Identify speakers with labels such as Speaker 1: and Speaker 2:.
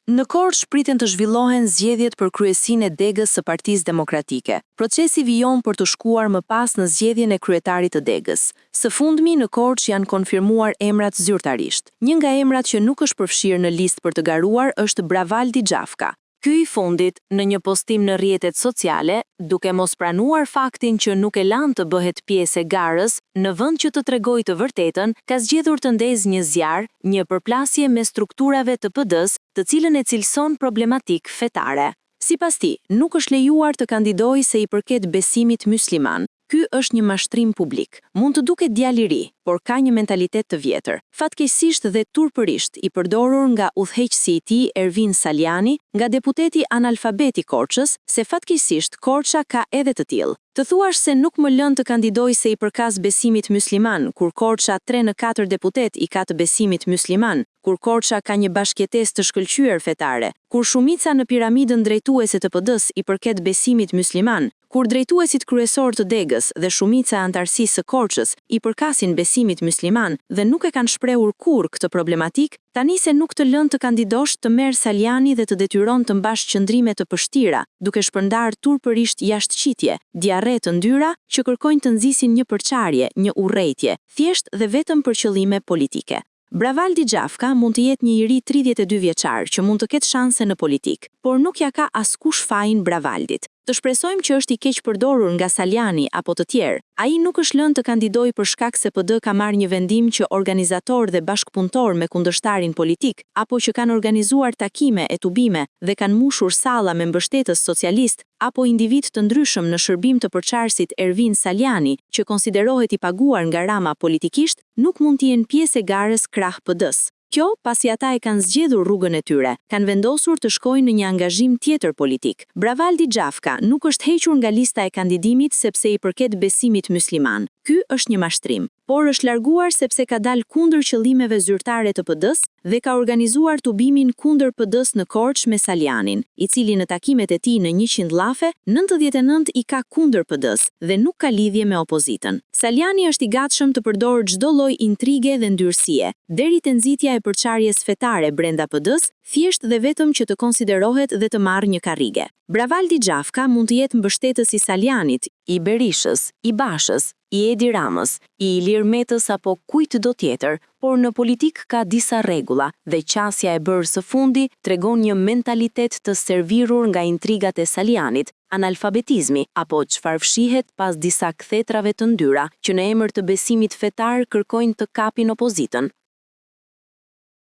Speaker 1: Në Korçë priten të zhvillohen zgjedhjet për kryesinë e degës së Partisë Demokratike. Procesi vijon për të shkuar më pas në zgjedhjen e kryetarit të degës. Së fundmi në Korçë janë konfirmuar emrat zyrtarisht. Një nga emrat që nuk është përfshirë në listë për të garuar është Bravaldi Gjafka. Ky i fundit, në një postim në rrjetet sociale, duke mos pranuar faktin që nuk e lan të bëhet pjesë e garës, në vend që të tregojë të vërtetën, ka zgjedhur të ndezë një zjarr, një përplasje me strukturave të PD-s, të cilën e cilëson problematik fetare. Sipas tij, nuk është lejuar të kandidojë se i përket besimit mysliman. Ky është një mashtrim publik. Mund të duket djalë i ri, por ka një mentalitet të vjetër. Fatkeqësisht dhe turpërisht i përdorur nga udhëheqësi i tij Ervin Saliani, nga deputeti analfabet i Korçës, se fatkeqësisht Korça ka edhe të tillë. Të thuash se nuk më lën të kandidoj se i përkas besimit mysliman, kur Korça 3 në 4 deputet i ka të besimit mysliman, kur Korça ka një bashkëjetesë të shkëlqyer fetare, kur shumica në piramidën drejtuese të PD-s i përket besimit mysliman, kur drejtuesit kryesor të degës dhe shumica e antarësisë së Korçës i përkasin besimit mysliman dhe nuk e kanë shprehur kurrë këtë problematik, tani se nuk të lën të kandidosh të merr Saliani dhe të detyron të mbash qëndrime të pështira, duke shpërndar turpërisht jashtëqitje, diarre të ndyra që kërkojnë të nxisin një përçarje, një urrëtie, thjesht dhe vetëm për qëllime politike. Bravaldi Gjafka mund të jetë një i ri 32 vjeçar që mund të ketë shanse në politik, por nuk ja ka askush fajin Bravaldit. Të shpresojmë që është i keq përdorur nga Saliani apo të tjerë. Ai nuk është lënë të kandidojë për shkak se PD ka marrë një vendim që organizator dhe bashkëpunëtor me kundërshtarin politik, apo që kanë organizuar takime e tubime dhe kanë mbushur salla me mbështetës socialist, apo individ të ndryshëm në shërbim të përçarësit Ervin Saliani, që konsiderohet i paguar nga Rama politikisht, nuk mund të jenë pjesë e garës krah PD-s. Kjo, pasi ata e kanë zgjedhur rrugën e tyre, kanë vendosur të shkojnë në një angazhim tjetër politik. Bravaldi Gjafka nuk është hequr nga lista e kandidimit sepse i përket besimit mysliman. Ky është një mashtrim, por është larguar sepse ka dalë kundër qëllimeve zyrtare të PD-s dhe ka organizuar tubimin kundër PD-s në Korçë me Salianin, i cili në takimet e tij në 100 llafe, 99 i ka kundër PD-s dhe nuk ka lidhje me opozitën. Saliani është i gatshëm të përdorë çdo lloj intrige dhe ndyrësie, deri te nxitja e përçarjes fetare brenda PD-s, thjesht dhe vetëm që të konsiderohet dhe të marrë një karrige. Bravaldi Gjafka mund të jetë mbështetës i Salianit, i Berishës, i Bashës, i Edi Ramës, i Ilir Metës apo kujt do tjetër, por në politik ka disa rregulla dhe qasja e bërë së fundi tregon një mentalitet të servirur nga intrigat e Salianit, analfabetizmi apo çfarë fshihet pas disa kthetrave të ndyra që në emër të besimit fetar kërkojnë të kapin opozitën.